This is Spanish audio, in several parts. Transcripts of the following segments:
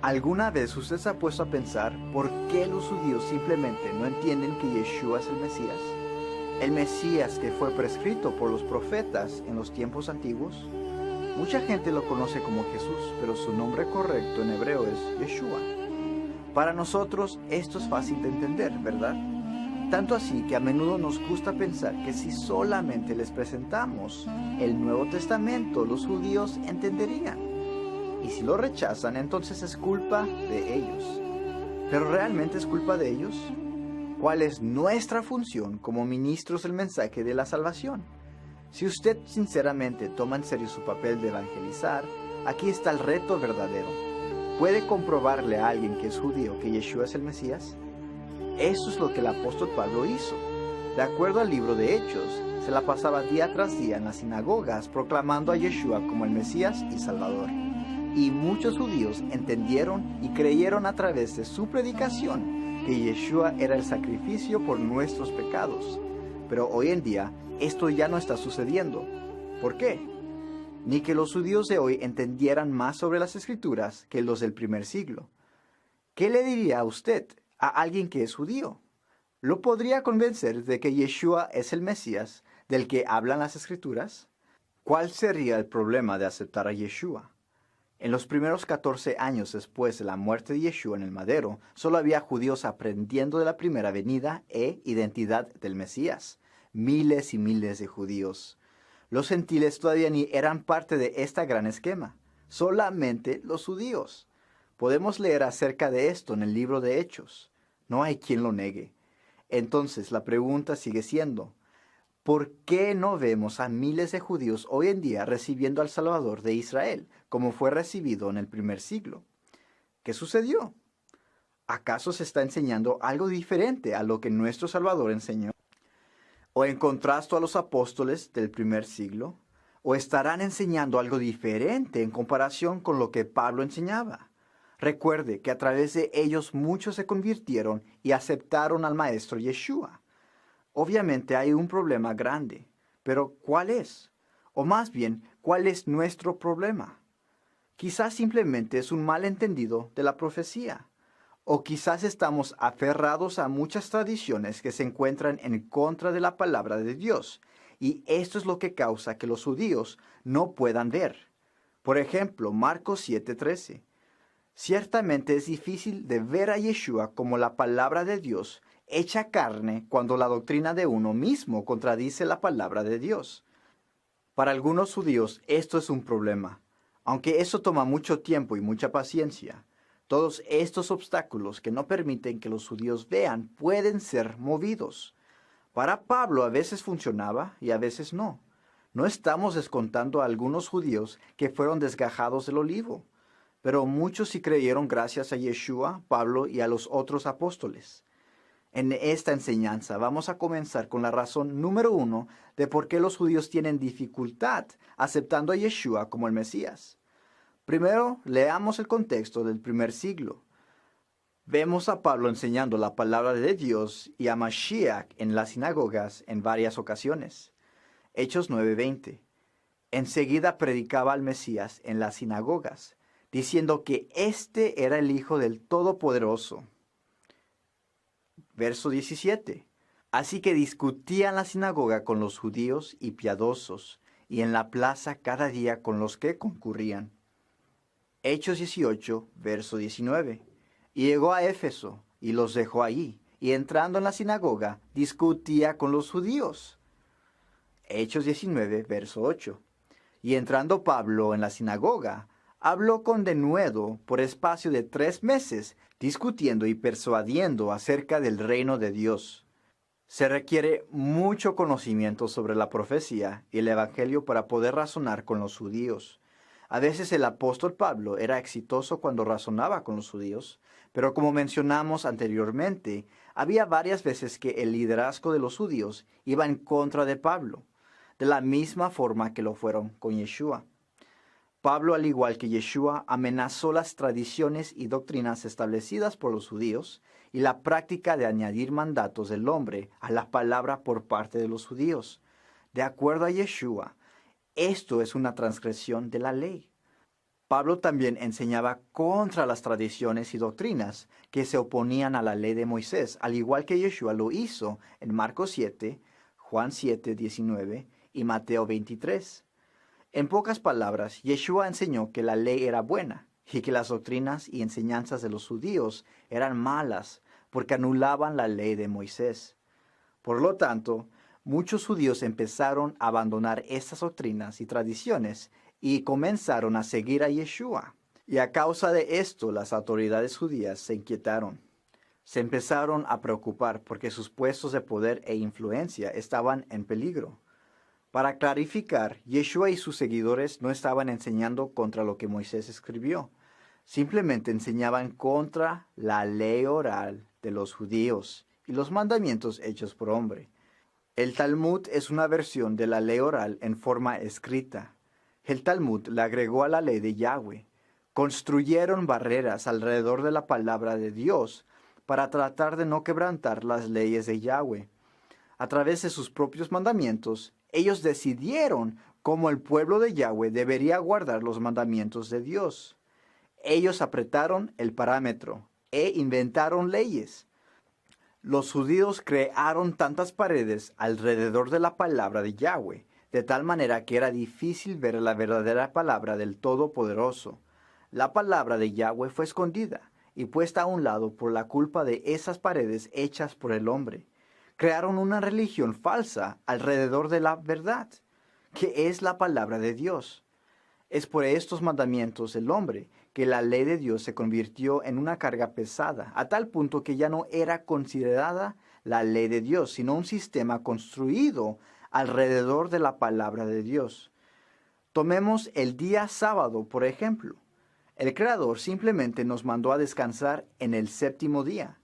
¿Alguna vez usted se ha puesto a pensar por qué los judíos simplemente no entienden que Yeshua es el Mesías? El Mesías que fue prescrito por los profetas en los tiempos antiguos. Mucha gente lo conoce como Jesús, pero su nombre correcto en hebreo es Yeshua. Para nosotros esto es fácil de entender, ¿verdad? Tanto así que a menudo nos gusta pensar que si solamente les presentamos el Nuevo Testamento, los judíos entenderían. Y si lo rechazan, entonces es culpa de ellos. ¿Pero realmente es culpa de ellos? ¿Cuál es nuestra función como ministros del mensaje de la salvación? Si usted sinceramente toma en serio su papel de evangelizar, aquí está el reto verdadero. ¿Puede comprobarle a alguien que es judío que Yeshua es el Mesías? Eso es lo que el apóstol Pablo hizo. De acuerdo al libro de Hechos, se la pasaba día tras día en las sinagogas proclamando a Yeshua como el Mesías y Salvador. Y muchos judíos entendieron y creyeron a través de su predicación que Yeshua era el sacrificio por nuestros pecados. Pero hoy en día esto ya no está sucediendo. ¿Por qué? Ni que los judíos de hoy entendieran más sobre las Escrituras que los del primer siglo. ¿Qué le diría a usted a alguien que es judío? ¿Lo podría convencer de que Yeshua es el Mesías del que hablan las Escrituras? ¿Cuál sería el problema de aceptar a Yeshua? En los primeros 14 años después de la muerte de Yeshua en el madero, solo había judíos aprendiendo de la primera venida e identidad del Mesías. Miles y miles de judíos. Los gentiles todavía ni eran parte de este gran esquema. Solamente los judíos. Podemos leer acerca de esto en el libro de Hechos. No hay quien lo negue. Entonces la pregunta sigue siendo, ¿por qué no vemos a miles de judíos hoy en día recibiendo al Salvador de Israel, como fue recibido en el primer siglo? ¿Qué sucedió? ¿Acaso se está enseñando algo diferente a lo que nuestro Salvador enseñó? ¿O en contraste a los apóstoles del primer siglo? ¿O estarán enseñando algo diferente en comparación con lo que Pablo enseñaba? Recuerde que a través de ellos muchos se convirtieron y aceptaron al Maestro Yeshua. Obviamente hay un problema grande, pero ¿cuál es? O más bien, ¿cuál es nuestro problema? Quizás simplemente es un malentendido de la profecía. O quizás estamos aferrados a muchas tradiciones que se encuentran en contra de la palabra de Dios, y esto es lo que causa que los judíos no puedan ver. Por ejemplo, Marcos 7:13. Ciertamente es difícil de ver a Yeshua como la palabra de Dios hecha carne cuando la doctrina de uno mismo contradice la palabra de Dios. Para algunos judíos esto es un problema, aunque eso toma mucho tiempo y mucha paciencia. Todos estos obstáculos que no permiten que los judíos vean pueden ser movidos. Para Pablo a veces funcionaba y a veces no. No estamos descontando a algunos judíos que fueron desgajados del olivo, pero muchos sí creyeron gracias a Yeshua, Pablo y a los otros apóstoles. En esta enseñanza vamos a comenzar con la razón número 1 de por qué los judíos tienen dificultad aceptando a Yeshua como el Mesías. Primero, leamos el contexto del primer siglo. Vemos a Pablo enseñando la palabra de Dios y a Mashiach en las sinagogas en varias ocasiones. Hechos 9:20. Enseguida predicaba al Mesías en las sinagogas, diciendo que éste era el Hijo del Todopoderoso. Verso 17. Así que discutía en la sinagoga con los judíos y piadosos, y en la plaza cada día con los que concurrían. Hechos 18, verso 19. Y llegó a Éfeso, y los dejó allí, y entrando en la sinagoga, discutía con los judíos. Hechos 19, verso 8. Y entrando Pablo en la sinagoga, habló con denuedo por espacio de 3 meses, discutiendo y persuadiendo acerca del reino de Dios. Se requiere mucho conocimiento sobre la profecía y el evangelio para poder razonar con los judíos. A veces el apóstol Pablo era exitoso cuando razonaba con los judíos, pero como mencionamos anteriormente, había varias veces que el liderazgo de los judíos iba en contra de Pablo, de la misma forma que lo fueron con Yeshua. Pablo, al igual que Yeshua, amenazó las tradiciones y doctrinas establecidas por los judíos y la práctica de añadir mandatos del hombre a la palabra por parte de los judíos. De acuerdo a Yeshua, esto es una transgresión de la ley. Pablo también enseñaba contra las tradiciones y doctrinas que se oponían a la ley de Moisés, al igual que Yeshua lo hizo en Marcos 7, Juan 7, 19 y Mateo 23. En pocas palabras, Yeshua enseñó que la ley era buena y que las doctrinas y enseñanzas de los judíos eran malas porque anulaban la ley de Moisés. Por lo tanto, muchos judíos empezaron a abandonar estas doctrinas y tradiciones y comenzaron a seguir a Yeshua. Y a causa de esto, las autoridades judías se inquietaron. Se empezaron a preocupar porque sus puestos de poder e influencia estaban en peligro. Para clarificar, Yeshua y sus seguidores no estaban enseñando contra lo que Moisés escribió. Simplemente enseñaban contra la ley oral de los judíos y los mandamientos hechos por hombre. El Talmud es una versión de la ley oral en forma escrita. El Talmud le agregó a la ley de Yahweh. Construyeron barreras alrededor de la palabra de Dios para tratar de no quebrantar las leyes de Yahweh. A través de sus propios mandamientos, ellos decidieron cómo el pueblo de Yahweh debería guardar los mandamientos de Dios. Ellos apretaron el parámetro e inventaron leyes. Los judíos crearon tantas paredes alrededor de la palabra de Yahweh, de tal manera que era difícil ver la verdadera palabra del Todopoderoso. La palabra de Yahweh fue escondida y puesta a un lado por la culpa de esas paredes hechas por el hombre. Crearon una religión falsa alrededor de la verdad, que es la palabra de Dios. Es por estos mandamientos del hombre que la ley de Dios se convirtió en una carga pesada, a tal punto que ya no era considerada la ley de Dios, sino un sistema construido alrededor de la palabra de Dios. Tomemos el día sábado, por ejemplo. El Creador simplemente nos mandó a descansar en el séptimo día.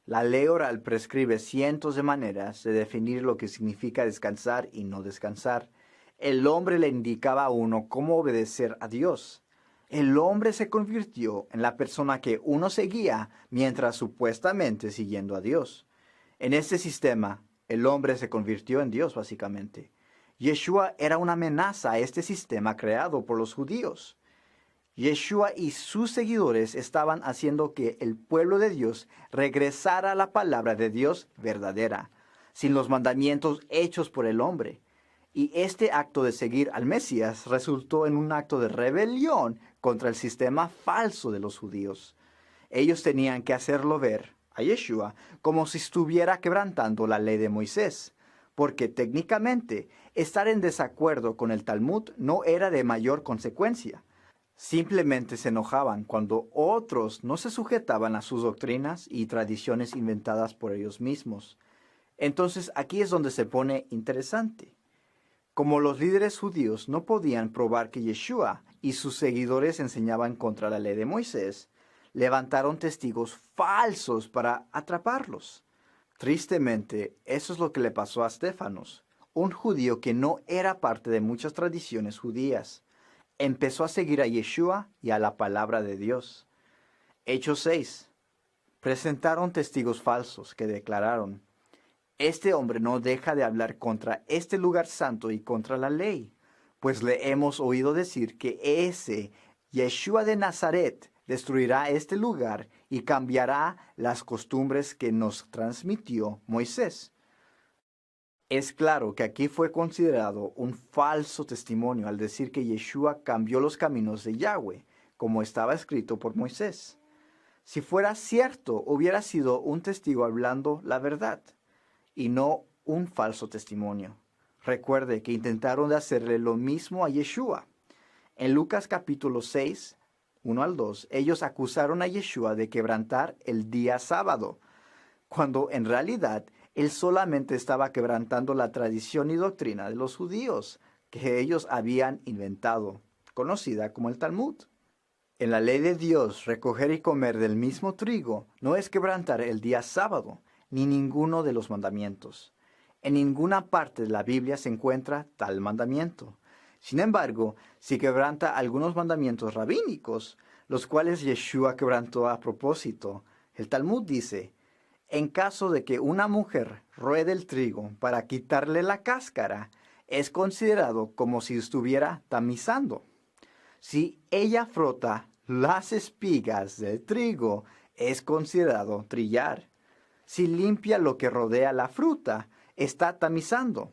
La ley oral prescribe cientos de maneras de definir lo que significa descansar y no descansar. El hombre le indicaba a uno cómo obedecer a Dios. El hombre se convirtió en la persona que uno seguía mientras supuestamente siguiendo a Dios. En este sistema, el hombre se convirtió en Dios básicamente. Yeshua era una amenaza a este sistema creado por los judíos. Yeshua y sus seguidores estaban haciendo que el pueblo de Dios regresara a la palabra de Dios verdadera, sin los mandamientos hechos por el hombre. Y este acto de seguir al Mesías resultó en un acto de rebelión contra el sistema falso de los judíos. Ellos tenían que hacerlo ver a Yeshua como si estuviera quebrantando la ley de Moisés, porque técnicamente estar en desacuerdo con el Talmud no era de mayor consecuencia. Simplemente se enojaban cuando otros no se sujetaban a sus doctrinas y tradiciones inventadas por ellos mismos. Entonces aquí es donde se pone interesante. Como los líderes judíos no podían probar que Yeshua y sus seguidores enseñaban contra la ley de Moisés, levantaron testigos falsos para atraparlos. Tristemente, eso es lo que le pasó a Estéfanos, un judío que no era parte de muchas tradiciones judías. Empezó a seguir a Yeshua y a la palabra de Dios. Hechos 6. Presentaron testigos falsos que declararon: este hombre no deja de hablar contra este lugar santo y contra la ley, pues le hemos oído decir que ese Yeshua de Nazaret destruirá este lugar y cambiará las costumbres que nos transmitió Moisés. Es claro que aquí fue considerado un falso testimonio al decir que Yeshua cambió los caminos de Yahweh, como estaba escrito por Moisés. Si fuera cierto, hubiera sido un testigo hablando la verdad, y no un falso testimonio. Recuerde que intentaron de hacerle lo mismo a Yeshua. En Lucas capítulo 6, 1 al 2, ellos acusaron a Yeshua de quebrantar el día sábado, cuando en realidad él solamente estaba quebrantando la tradición y doctrina de los judíos que ellos habían inventado, conocida como el Talmud. En la ley de Dios, recoger y comer del mismo trigo no es quebrantar el día sábado, ni ninguno de los mandamientos. En ninguna parte de la Biblia se encuentra tal mandamiento. Sin embargo, si quebranta algunos mandamientos rabínicos, los cuales Yeshua quebrantó a propósito, el Talmud dice: en caso de que una mujer ruede el trigo para quitarle la cáscara, es considerado como si estuviera tamizando. Si ella frota las espigas del trigo, es considerado trillar. Si limpia lo que rodea la fruta, está tamizando.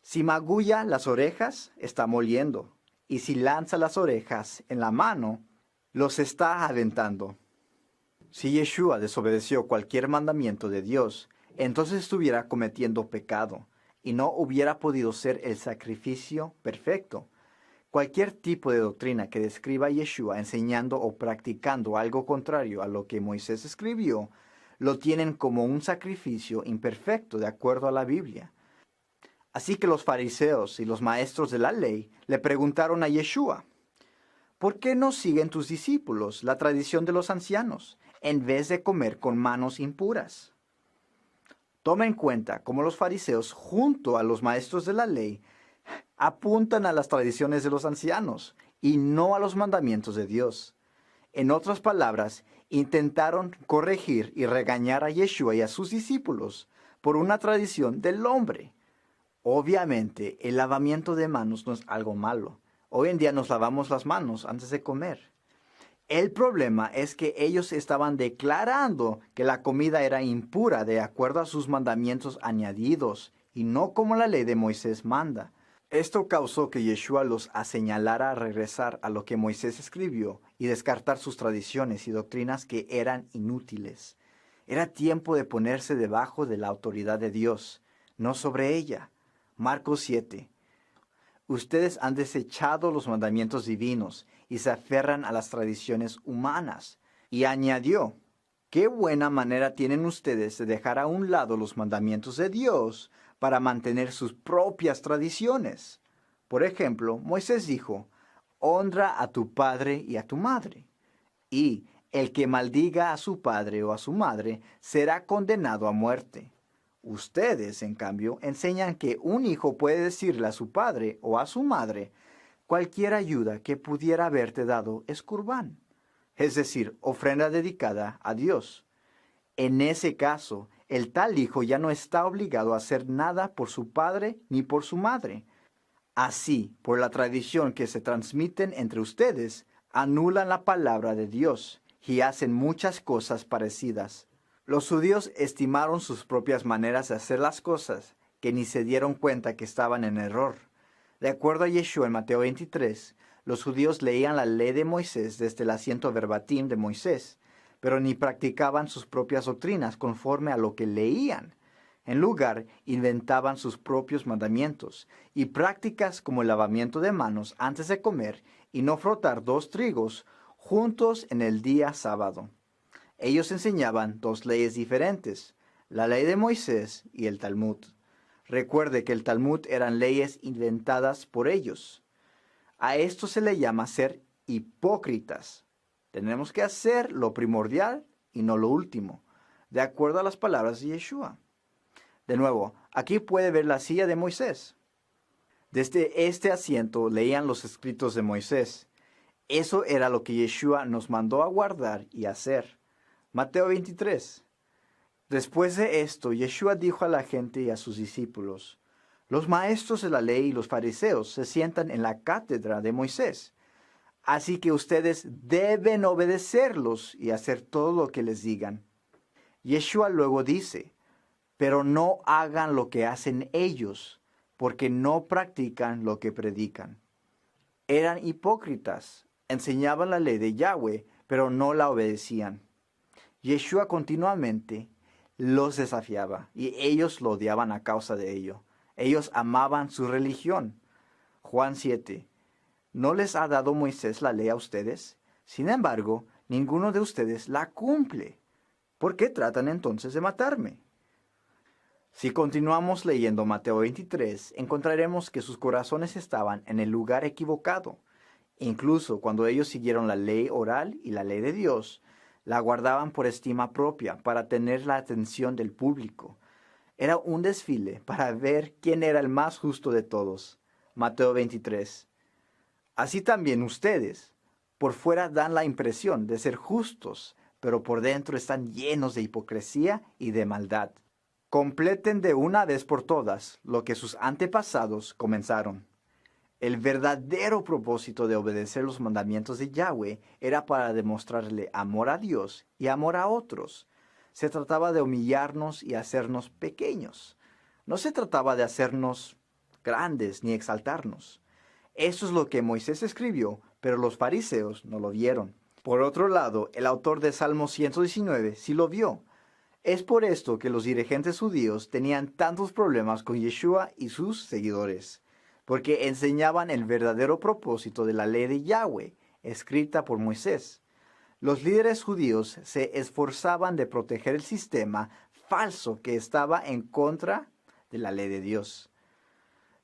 Si magulla las orejas, está moliendo. Y si lanza las orejas en la mano, los está aventando. Si Yeshua desobedeció cualquier mandamiento de Dios, entonces estuviera cometiendo pecado y no hubiera podido ser el sacrificio perfecto. Cualquier tipo de doctrina que describa a Yeshua enseñando o practicando algo contrario a lo que Moisés escribió, lo tienen como un sacrificio imperfecto de acuerdo a la Biblia. Así que los fariseos y los maestros de la ley le preguntaron a Yeshua, ¿por qué no siguen tus discípulos la tradición de los ancianos en vez de comer con manos impuras? Toma en cuenta cómo los fariseos, junto a los maestros de la ley, apuntan a las tradiciones de los ancianos y no a los mandamientos de Dios. En otras palabras, intentaron corregir y regañar a Yeshua y a sus discípulos por una tradición del hombre. Obviamente, el lavamiento de manos no es algo malo. Hoy en día nos lavamos las manos antes de comer. El problema es que ellos estaban declarando que la comida era impura de acuerdo a sus mandamientos añadidos y no como la ley de Moisés manda. Esto causó que Yeshua los señalara a regresar a lo que Moisés escribió y descartar sus tradiciones y doctrinas que eran inútiles. Era tiempo de ponerse debajo de la autoridad de Dios, no sobre ella. Marcos 7. Ustedes han desechado los mandamientos divinos y se aferran a las tradiciones humanas. Y añadió, qué buena manera tienen ustedes de dejar a un lado los mandamientos de Dios para mantener sus propias tradiciones. Por ejemplo, Moisés dijo, honra a tu padre y a tu madre. Y el que maldiga a su padre o a su madre será condenado a muerte. Ustedes, en cambio, enseñan que un hijo puede decirle a su padre o a su madre, cualquier ayuda que pudiera haberte dado es curbán, es decir, ofrenda dedicada a Dios. En ese caso, el tal hijo ya no está obligado a hacer nada por su padre ni por su madre. Así, por la tradición que se transmiten entre ustedes, anulan la palabra de Dios y hacen muchas cosas parecidas. Los judíos estimaron sus propias maneras de hacer las cosas, que ni se dieron cuenta que estaban en error. De acuerdo a Yeshua en Mateo 23, los judíos leían la ley de Moisés desde el asiento verbatim de Moisés, pero ni practicaban sus propias doctrinas conforme a lo que leían. En lugar, inventaban sus propios mandamientos y prácticas como el lavamiento de manos antes de comer y no frotar 2 trigos juntos en el día sábado. Ellos enseñaban 2 leyes diferentes, la ley de Moisés y el Talmud. Recuerde que el Talmud eran leyes inventadas por ellos. A esto se le llama ser hipócritas. Tenemos que hacer lo primordial y no lo último, de acuerdo a las palabras de Yeshua. De nuevo, aquí puede ver la silla de Moisés. Desde este asiento leían los escritos de Moisés. Eso era lo que Yeshua nos mandó a guardar y hacer. Mateo 23. Después de esto, Yeshua dijo a la gente y a sus discípulos, los maestros de la ley y los fariseos se sientan en la cátedra de Moisés. Así que ustedes deben obedecerlos y hacer todo lo que les digan. Yeshua luego dice, pero no hagan lo que hacen ellos, porque no practican lo que predican. Eran hipócritas, enseñaban la ley de Yahweh, pero no la obedecían. Yeshua continuamente los desafiaba y ellos lo odiaban a causa de ello. Ellos amaban su religión. Juan 7. ¿No les ha dado Moisés la ley a ustedes? Sin embargo, ninguno de ustedes la cumple. ¿Por qué tratan entonces de matarme? Si continuamos leyendo Mateo 23, encontraremos que sus corazones estaban en el lugar equivocado. Incluso cuando ellos siguieron la ley oral y la ley de Dios, la guardaban por estima propia para tener la atención del público. Era un desfile para ver quién era el más justo de todos. Mateo 23. Así también ustedes, por fuera dan la impresión de ser justos, pero por dentro están llenos de hipocresía y de maldad. Completen de una vez por todas lo que sus antepasados comenzaron. El verdadero propósito de obedecer los mandamientos de Yahweh era para demostrarle amor a Dios y amor a otros. Se trataba de humillarnos y hacernos pequeños. No se trataba de hacernos grandes ni exaltarnos. Eso es lo que Moisés escribió, pero los fariseos no lo vieron. Por otro lado, el autor de Salmo 119 sí lo vio. Es por esto que los dirigentes judíos tenían tantos problemas con Yeshua y sus seguidores, porque enseñaban el verdadero propósito de la ley de Yahweh, escrita por Moisés. Los líderes judíos se esforzaban de proteger el sistema falso que estaba en contra de la ley de Dios.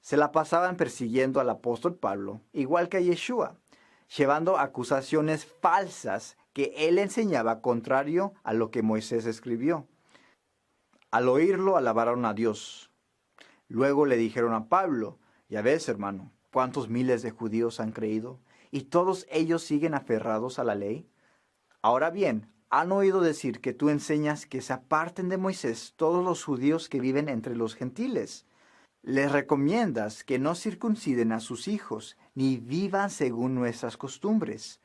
Se la pasaban persiguiendo al apóstol Pablo, igual que a Yeshua, llevando acusaciones falsas que él enseñaba contrario a lo que Moisés escribió. Al oírlo, alabaron a Dios. Luego le dijeron a Pablo: ya ves, hermano, cuántos miles de judíos han creído, y todos ellos siguen aferrados a la ley. Ahora bien, han oído decir que tú enseñas que se aparten de Moisés todos los judíos que viven entre los gentiles. Les recomiendas que no circunciden a sus hijos, ni vivan según nuestras costumbres.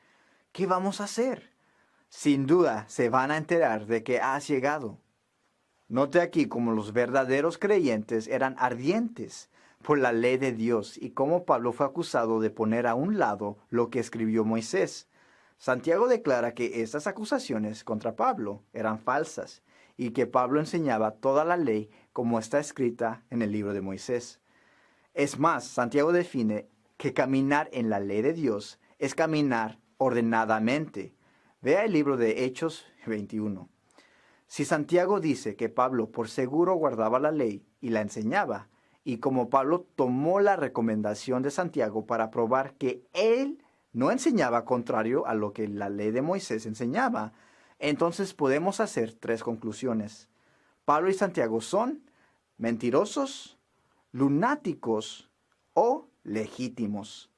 ¿Qué vamos a hacer? Sin duda se van a enterar de que has llegado. Note aquí cómo los verdaderos creyentes eran ardientes por la ley de Dios y cómo Pablo fue acusado de poner a un lado lo que escribió Moisés. Santiago declara que estas acusaciones contra Pablo eran falsas y que Pablo enseñaba toda la ley como está escrita en el libro de Moisés. Es más, Santiago define que caminar en la ley de Dios es caminar ordenadamente. Vea el libro de Hechos 21. Si Santiago dice que Pablo por seguro guardaba la ley y la enseñaba, y como Pablo tomó la recomendación de Santiago para probar que él no enseñaba contrario a lo que la ley de Moisés enseñaba, entonces podemos hacer tres conclusiones. Pablo y Santiago son mentirosos, lunáticos o legítimos.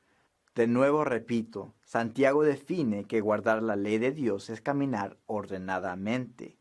De nuevo repito, Santiago define que guardar la ley de Dios es caminar ordenadamente.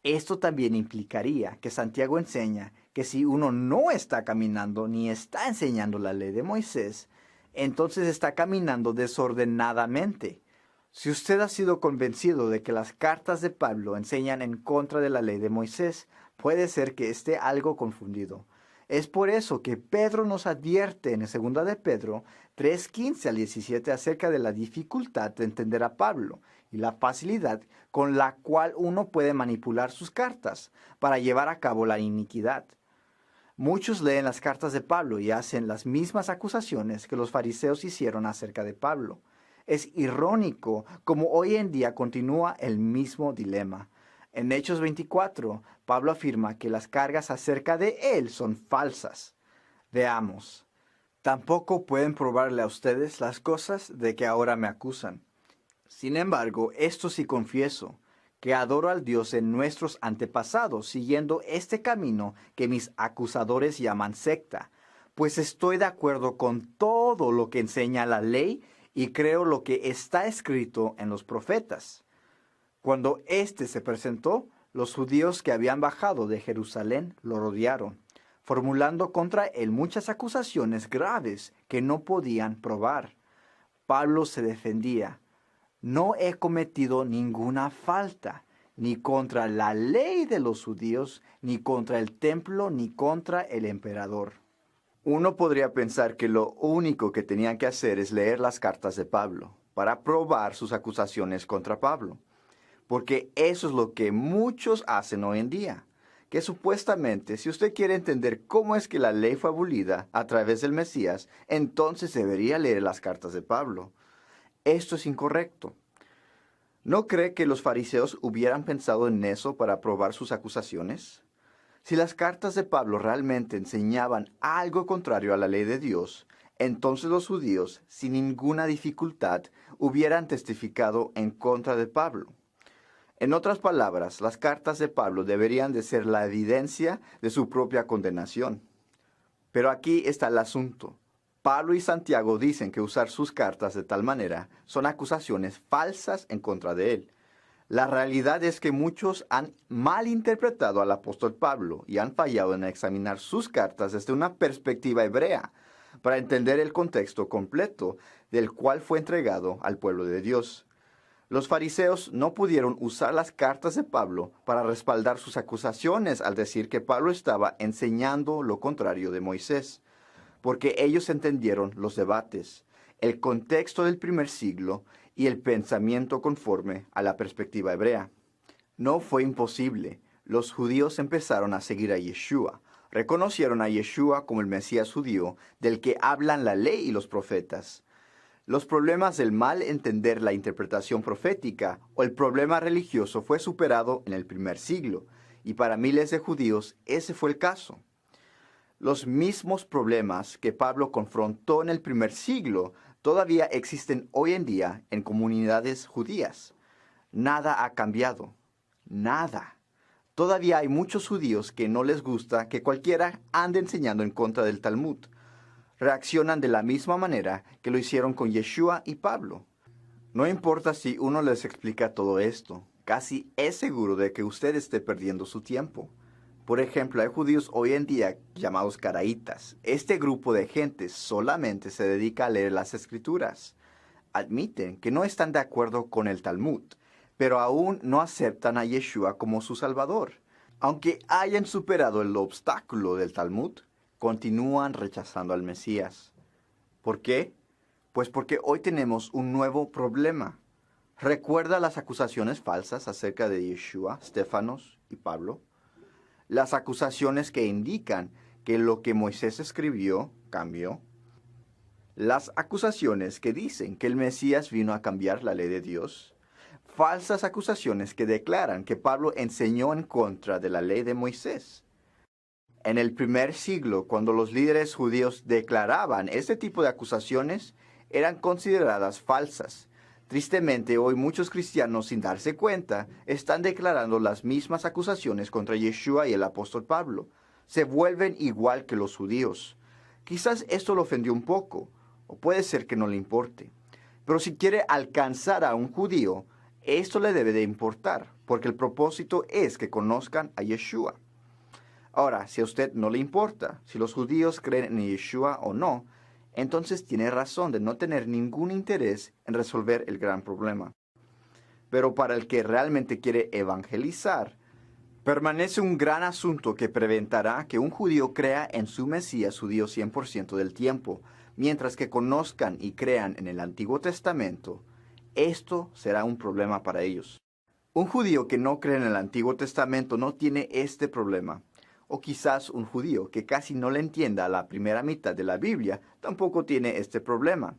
Esto también implicaría que Santiago enseña que si uno no está caminando ni está enseñando la ley de Moisés, entonces está caminando desordenadamente. Si usted ha sido convencido de que las cartas de Pablo enseñan en contra de la ley de Moisés, puede ser que esté algo confundido. Es por eso que Pedro nos advierte en 2 de Pedro 3:15 al 17 acerca de la dificultad de entender a Pablo y la facilidad con la cual uno puede manipular sus cartas para llevar a cabo la iniquidad. Muchos leen las cartas de Pablo y hacen las mismas acusaciones que los fariseos hicieron acerca de Pablo. Es irónico como hoy en día continúa el mismo dilema. En Hechos 24, Pablo afirma que las cargas acerca de él son falsas. Veamos. Tampoco pueden probarle a ustedes las cosas de que ahora me acusan. Sin embargo, esto sí confieso, que adoro al Dios de nuestros antepasados, siguiendo este camino que mis acusadores llaman secta, pues estoy de acuerdo con todo lo que enseña la ley y creo lo que está escrito en los profetas. Cuando éste se presentó, los judíos que habían bajado de Jerusalén lo rodearon, formulando contra él muchas acusaciones graves que no podían probar. Pablo se defendía: no he cometido ninguna falta, ni contra la ley de los judíos, ni contra el templo, ni contra el emperador. Uno podría pensar que lo único que tenían que hacer es leer las cartas de Pablo para probar sus acusaciones contra Pablo, porque eso es lo que muchos hacen hoy en día, que supuestamente si usted quiere entender cómo es que la ley fue abolida a través del Mesías, entonces debería leer las cartas de Pablo. Esto es incorrecto. ¿No cree que los fariseos hubieran pensado en eso para probar sus acusaciones? Si las cartas de Pablo realmente enseñaban algo contrario a la ley de Dios, entonces los judíos, sin ninguna dificultad, hubieran testificado en contra de Pablo. En otras palabras, las cartas de Pablo deberían de ser la evidencia de su propia condenación. Pero aquí está el asunto. Pablo y Santiago dicen que usar sus cartas de tal manera son acusaciones falsas en contra de él. La realidad es que muchos han malinterpretado al apóstol Pablo y han fallado en examinar sus cartas desde una perspectiva hebrea. para entender el contexto completo del cual fue entregado al pueblo de Dios. Los fariseos no pudieron usar las cartas de Pablo para respaldar sus acusaciones al decir que Pablo estaba enseñando lo contrario de Moisés, porque ellos entendieron los debates, el contexto del primer siglo y el pensamiento conforme a la perspectiva hebrea. No fue imposible. Los judíos empezaron a seguir a Yeshua. Reconocieron a Yeshua como el Mesías judío del que hablan la ley y los profetas. Los problemas del mal entender la interpretación profética o el problema religioso fue superado en el primer siglo, y para miles de judíos ese fue el caso. Los mismos problemas que Pablo confrontó en el primer siglo todavía existen hoy en día en comunidades judías. Nada ha cambiado. Nada. Todavía hay muchos judíos que no les gusta que cualquiera ande enseñando en contra del Talmud. Reaccionan de la misma manera que lo hicieron con Yeshua y Pablo. No importa si uno les explica todo esto, casi es seguro de que usted esté perdiendo su tiempo. Por ejemplo, hay judíos hoy en día llamados caraítas. Este grupo de gente solamente se dedica a leer las escrituras. Admiten que no están de acuerdo con el Talmud, pero aún no aceptan a Yeshua como su Salvador. Aunque hayan superado el obstáculo del Talmud, continúan rechazando al Mesías. ¿Por qué? Pues porque hoy tenemos un nuevo problema. ¿Recuerda las acusaciones falsas acerca de Yeshua, Stefanos y Pablo? Las acusaciones que indican que lo que Moisés escribió cambió. Las acusaciones que dicen que el Mesías vino a cambiar la ley de Dios. Falsas acusaciones que declaran que Pablo enseñó en contra de la ley de Moisés. En el primer siglo, cuando los líderes judíos declaraban este tipo de acusaciones, eran consideradas falsas. Tristemente, hoy muchos cristianos, sin darse cuenta, están declarando las mismas acusaciones contra Yeshua y el apóstol Pablo. Se vuelven igual que los judíos. Quizás esto lo ofendió un poco, o puede ser que no le importe. Pero si quiere alcanzar a un judío, esto le debe de importar, porque el propósito es que conozcan a Yeshua. Ahora, si a usted no le importa si los judíos creen en Yeshua o no, entonces tiene razón de no tener ningún interés en resolver el gran problema. Pero para el que realmente quiere evangelizar, permanece un gran asunto que preventará que un judío crea en su Mesías judío 100% del tiempo, mientras que conozcan y crean en el Antiguo Testamento. Esto será un problema para ellos. Un judío que no cree en el Antiguo Testamento no tiene este problema. O quizás un judío que casi no le entienda la primera mitad de la Biblia tampoco tiene este problema.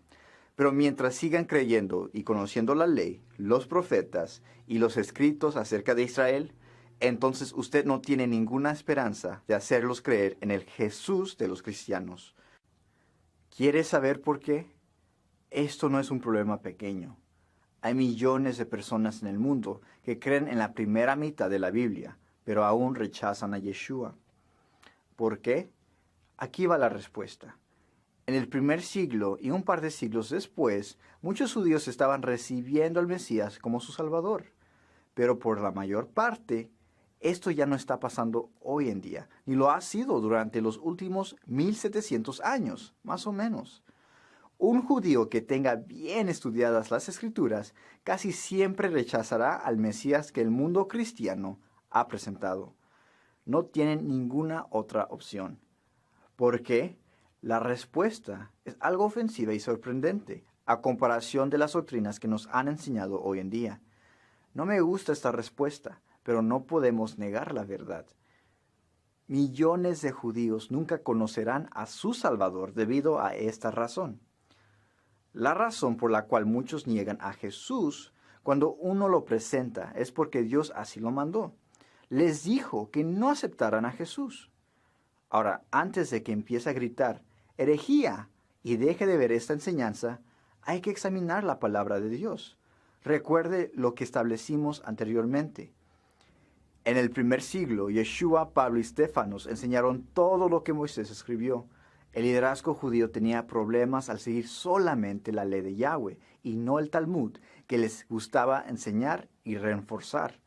Pero mientras sigan creyendo y conociendo la ley, los profetas y los escritos acerca de Israel, entonces usted no tiene ninguna esperanza de hacerlos creer en el Jesús de los cristianos. ¿Quiere saber por qué? Esto no es un problema pequeño. Hay millones de personas en el mundo que creen en la primera mitad de la Biblia, pero aún rechazan a Yeshua. ¿Por qué? Aquí va la respuesta. En el primer siglo y un par de siglos después, muchos judíos estaban recibiendo al Mesías como su Salvador. Pero por la mayor parte, esto ya no está pasando hoy en día, ni lo ha sido durante los últimos 1700 años, más o menos. Un judío que tenga bien estudiadas las Escrituras casi siempre rechazará al Mesías que el mundo cristiano ha presentado. No tienen ninguna otra opción. ¿Por qué? La respuesta es algo ofensiva y sorprendente a comparación de las doctrinas que nos han enseñado hoy en día. No me gusta esta respuesta, pero no podemos negar la verdad. Millones de judíos nunca conocerán a su Salvador debido a esta razón. La razón por la cual muchos niegan a Jesús cuando uno lo presenta es porque Dios así lo mandó. Les dijo que no aceptaran a Jesús. Ahora, antes de que empiece a gritar herejía y deje de ver esta enseñanza, hay que examinar la palabra de Dios. Recuerde lo que establecimos anteriormente. En el primer siglo, Yeshua, Pablo y Stefanos enseñaron todo lo que Moisés escribió. El liderazgo judío tenía problemas al seguir solamente la ley de Yahweh y no el Talmud, que les gustaba enseñar y reforzar.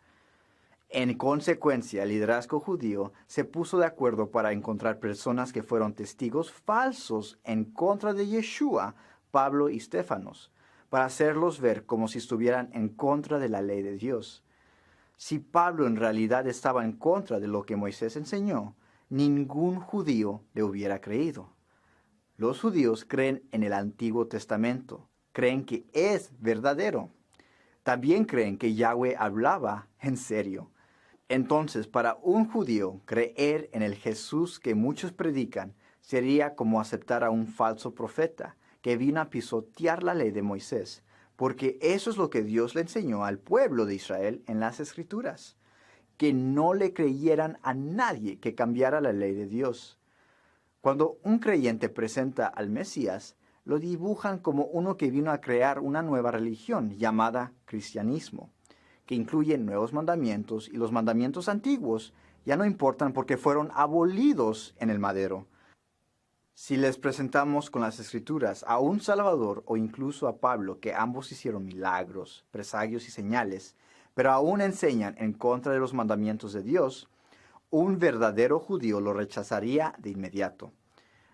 En consecuencia, el liderazgo judío se puso de acuerdo para encontrar personas que fueron testigos falsos en contra de Yeshua, Pablo y Estéfanos, para hacerlos ver como si estuvieran en contra de la ley de Dios. Si Pablo en realidad estaba en contra de lo que Moisés enseñó, ningún judío le hubiera creído. Los judíos creen en el Antiguo Testamento, creen que es verdadero. También creen que Yahweh hablaba en serio. Entonces, para un judío, creer en el Jesús que muchos predican sería como aceptar a un falso profeta que vino a pisotear la ley de Moisés, porque eso es lo que Dios le enseñó al pueblo de Israel en las Escrituras, que no le creyeran a nadie que cambiara la ley de Dios. Cuando un creyente presenta al Mesías, lo dibujan como uno que vino a crear una nueva religión llamada cristianismo, que incluye nuevos mandamientos, y los mandamientos antiguos ya no importan porque fueron abolidos en el madero. Si les presentamos con las Escrituras a un Salvador o incluso a Pablo, que ambos hicieron milagros, presagios y señales, pero aún enseñan en contra de los mandamientos de Dios, un verdadero judío lo rechazaría de inmediato.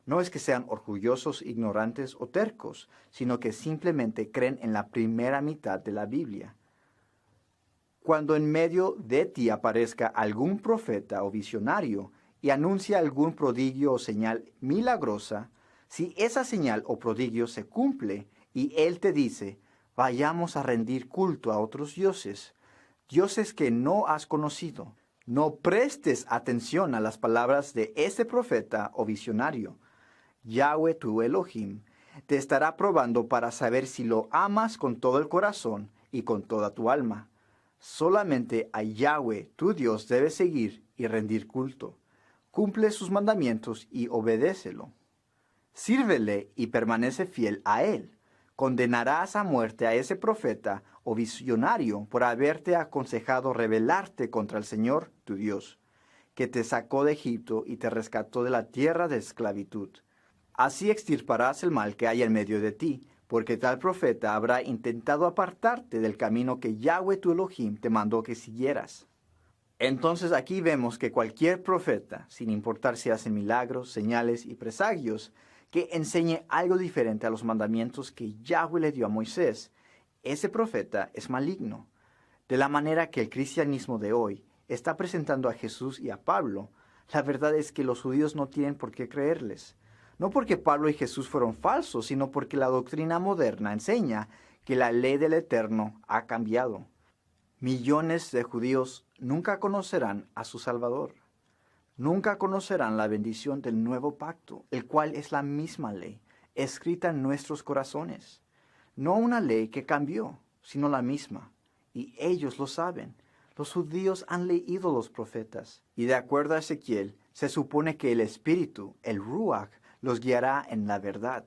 No es que sean orgullosos, ignorantes o tercos, sino que simplemente creen en la primera mitad de la Biblia. Cuando en medio de ti aparezca algún profeta o visionario y anuncia algún prodigio o señal milagrosa, si esa señal o prodigio se cumple y él te dice, vayamos a rendir culto a otros dioses, dioses que no has conocido, no prestes atención a las palabras de ese profeta o visionario. Yahweh tu Elohim te estará probando para saber si lo amas con todo el corazón y con toda tu alma. Solamente a Yahweh tu Dios debes seguir y rendir culto. Cumple sus mandamientos y obedécelo. Sírvele y permanece fiel a él. Condenarás a muerte a ese profeta o visionario por haberte aconsejado rebelarte contra el Señor tu Dios, que te sacó de Egipto y te rescató de la tierra de esclavitud. Así extirparás el mal que hay en medio de ti, porque tal profeta habrá intentado apartarte del camino que Yahweh tu Elohim te mandó que siguieras. Entonces aquí vemos que cualquier profeta, sin importar si hace milagros, señales y presagios, que enseñe algo diferente a los mandamientos que Yahweh le dio a Moisés, ese profeta es maligno. De la manera que el cristianismo de hoy está presentando a Jesús y a Pablo, la verdad es que los judíos no tienen por qué creerles. No porque Pablo y Jesús fueron falsos, sino porque la doctrina moderna enseña que la ley del Eterno ha cambiado. Millones de judíos nunca conocerán a su Salvador. Nunca conocerán la bendición del nuevo pacto, el cual es la misma ley, escrita en nuestros corazones. No una ley que cambió, sino la misma. Y ellos lo saben. Los judíos han leído los profetas. Y de acuerdo a Ezequiel, se supone que el Espíritu, el Ruach, los guiará en la verdad,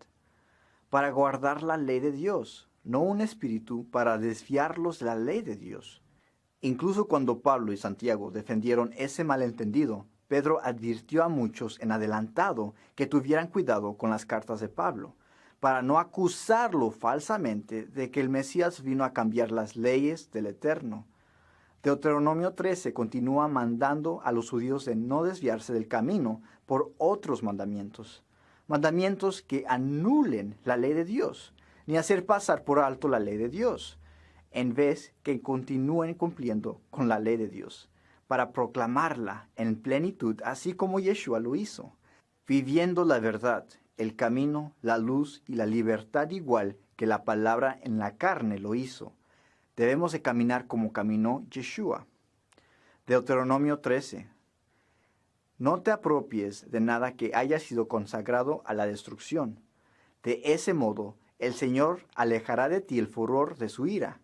para guardar la ley de Dios, no un espíritu para desviarlos de la ley de Dios. Incluso cuando Pablo y Santiago defendieron ese malentendido, Pedro advirtió a muchos en adelantado que tuvieran cuidado con las cartas de Pablo, para no acusarlo falsamente de que el Mesías vino a cambiar las leyes del Eterno. Deuteronomio 13 continúa mandando a los judíos de no desviarse del camino por otros mandamientos. Mandamientos que anulen la ley de Dios, ni hacer pasar por alto la ley de Dios, en vez que continúen cumpliendo con la ley de Dios, para proclamarla en plenitud, así como Yeshua lo hizo, viviendo la verdad, el camino, la luz y la libertad igual que la palabra en la carne lo hizo. Debemos de caminar como caminó Yeshua. Deuteronomio 13. No te apropies de nada que haya sido consagrado a la destrucción. De ese modo, el Señor alejará de ti el furor de su ira.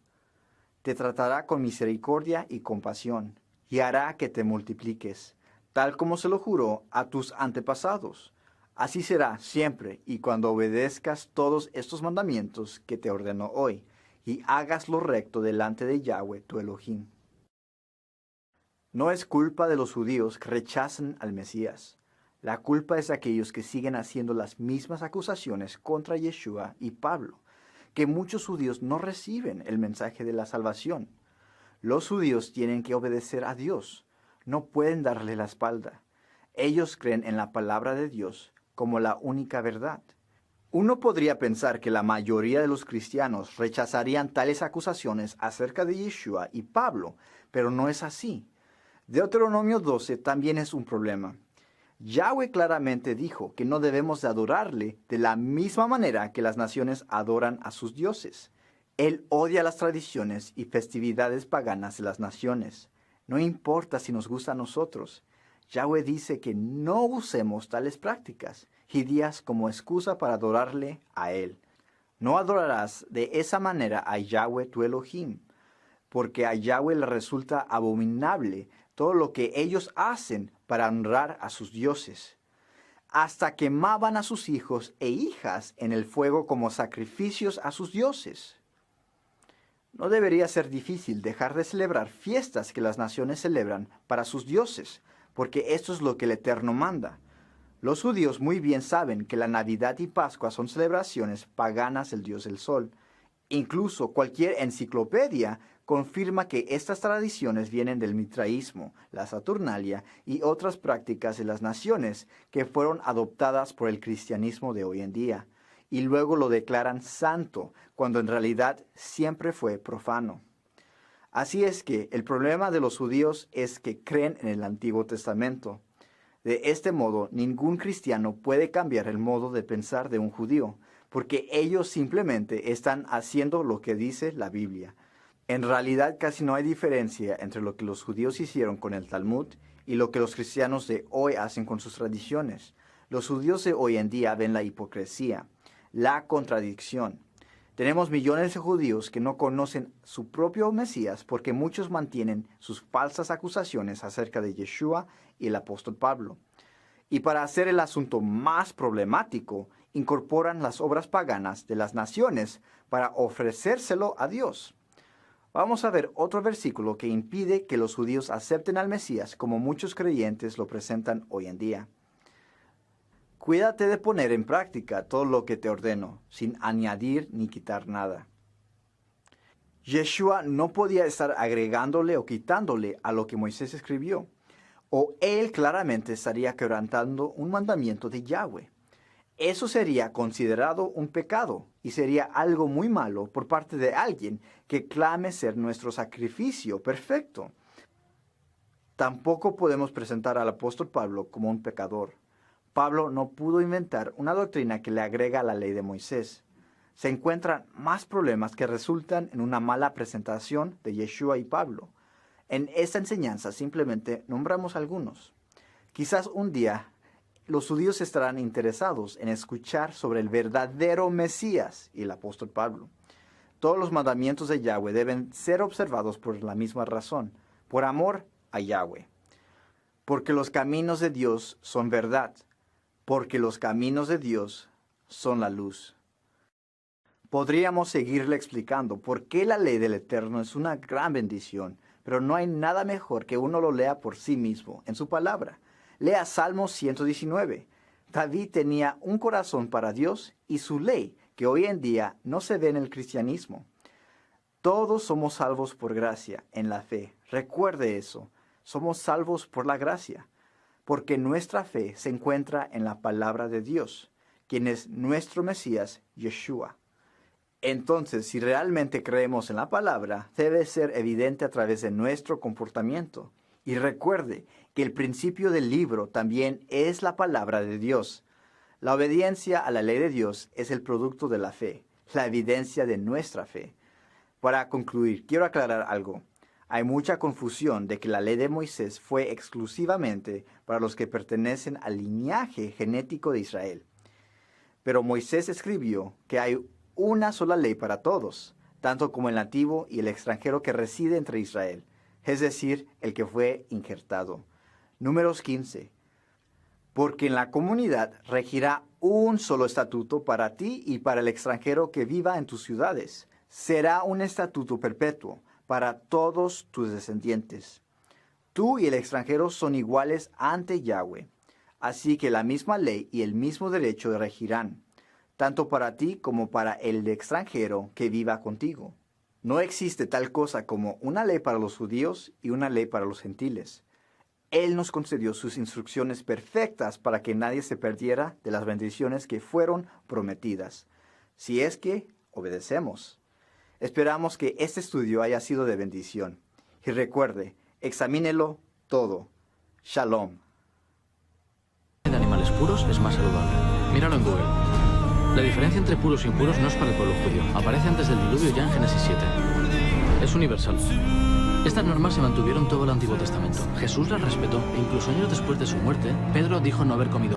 Te tratará con misericordia y compasión, y hará que te multipliques, tal como se lo juró a tus antepasados. Así será siempre y cuando obedezcas todos estos mandamientos que te ordeno hoy, y hagas lo recto delante de Yahweh tu Elohim. No es culpa de los judíos que rechazan al Mesías. La culpa es de aquellos que siguen haciendo las mismas acusaciones contra Yeshua y Pablo, que muchos judíos no reciben el mensaje de la salvación. Los judíos tienen que obedecer a Dios. No pueden darle la espalda. Ellos creen en la palabra de Dios como la única verdad. Uno podría pensar que la mayoría de los cristianos rechazarían tales acusaciones acerca de Yeshua y Pablo, pero no es así. Deuteronomio 12 también es un problema. Yahweh claramente dijo que no debemos de adorarle de la misma manera que las naciones adoran a sus dioses. Él odia las tradiciones y festividades paganas de las naciones. No importa si nos gusta a nosotros. Yahweh dice que no usemos tales prácticas y días como excusa para adorarle a Él. No adorarás de esa manera a Yahweh tu Elohim, porque a Yahweh le resulta abominable todo lo que ellos hacen para honrar a sus dioses. Hasta quemaban a sus hijos e hijas en el fuego como sacrificios a sus dioses. No debería ser difícil dejar de celebrar fiestas que las naciones celebran para sus dioses, porque esto es lo que el Eterno manda. Los judíos muy bien saben que la Navidad y Pascua son celebraciones paganas del Dios del Sol. Incluso cualquier enciclopedia confirma que estas tradiciones vienen del mitraísmo, la Saturnalia y otras prácticas de las naciones que fueron adoptadas por el cristianismo de hoy en día, y luego lo declaran santo, cuando en realidad siempre fue profano. Así es que el problema de los judíos es que creen en el Antiguo Testamento. De este modo, ningún cristiano puede cambiar el modo de pensar de un judío, porque ellos simplemente están haciendo lo que dice la Biblia. En realidad casi no hay diferencia entre lo que los judíos hicieron con el Talmud y lo que los cristianos de hoy hacen con sus tradiciones. Los judíos de hoy en día ven la hipocresía, la contradicción. Tenemos millones de judíos que no conocen su propio Mesías porque muchos mantienen sus falsas acusaciones acerca de Yeshua y el apóstol Pablo. Y para hacer el asunto más problemático, incorporan las obras paganas de las naciones para ofrecérselo a Dios. Vamos a ver otro versículo que impide que los judíos acepten al Mesías como muchos creyentes lo presentan hoy en día. Cuídate de poner en práctica todo lo que te ordeno, sin añadir ni quitar nada. Yeshua no podía estar agregándole o quitándole a lo que Moisés escribió, o él claramente estaría quebrantando un mandamiento de Yahweh. Eso sería considerado un pecado y sería algo muy malo por parte de alguien que clame ser nuestro sacrificio perfecto. Tampoco podemos presentar al apóstol Pablo como un pecador. Pablo no pudo inventar una doctrina que le agrega a la ley de Moisés. Se encuentran más problemas que resultan en una mala presentación de Yeshua y Pablo. En esta enseñanza simplemente nombramos algunos. Quizás un día los judíos estarán interesados en escuchar sobre el verdadero Mesías y el apóstol Pablo. Todos los mandamientos de Yahweh deben ser observados por la misma razón, por amor a Yahweh. Porque los caminos de Dios son verdad, porque los caminos de Dios son la luz. Podríamos seguirle explicando por qué la ley del Eterno es una gran bendición, pero no hay nada mejor que uno lo lea por sí mismo, en su palabra. Lea Salmo 119. David tenía un corazón para Dios y su ley, que hoy en día no se ve en el cristianismo. Todos somos salvos por gracia, en la fe. Recuerde eso. Somos salvos por la gracia, porque nuestra fe se encuentra en la palabra de Dios, quien es nuestro Mesías, Yeshua. Entonces, si realmente creemos en la palabra, debe ser evidente a través de nuestro comportamiento. Y recuerde que el principio del libro también es la palabra de Dios. La obediencia a la ley de Dios es el producto de la fe, la evidencia de nuestra fe. Para concluir, quiero aclarar algo. Hay mucha confusión de que la ley de Moisés fue exclusivamente para los que pertenecen al linaje genético de Israel. Pero Moisés escribió que hay una sola ley para todos, tanto como el nativo y el extranjero que reside entre Israel, es decir, el que fue injertado. Números 15. Porque en la comunidad regirá un solo estatuto para ti y para el extranjero que viva en tus ciudades. Será un estatuto perpetuo para todos tus descendientes. Tú y el extranjero son iguales ante Yahweh, así que la misma ley y el mismo derecho regirán, tanto para ti como para el extranjero que viva contigo. No existe tal cosa como una ley para los judíos y una ley para los gentiles. Él nos concedió sus instrucciones perfectas para que nadie se perdiera de las bendiciones que fueron prometidas, si es que obedecemos. Esperamos que este estudio haya sido de bendición. Y recuerde, examínelo todo. Shalom. De animales puros es más saludable. Míralo en Google. La diferencia entre puros y impuros no es para el pueblo judío. Aparece antes del diluvio ya en Génesis 7. Es universal. Estas normas se mantuvieron todo el Antiguo Testamento. Jesús las respetó e incluso años después de su muerte, Pedro dijo no haber comido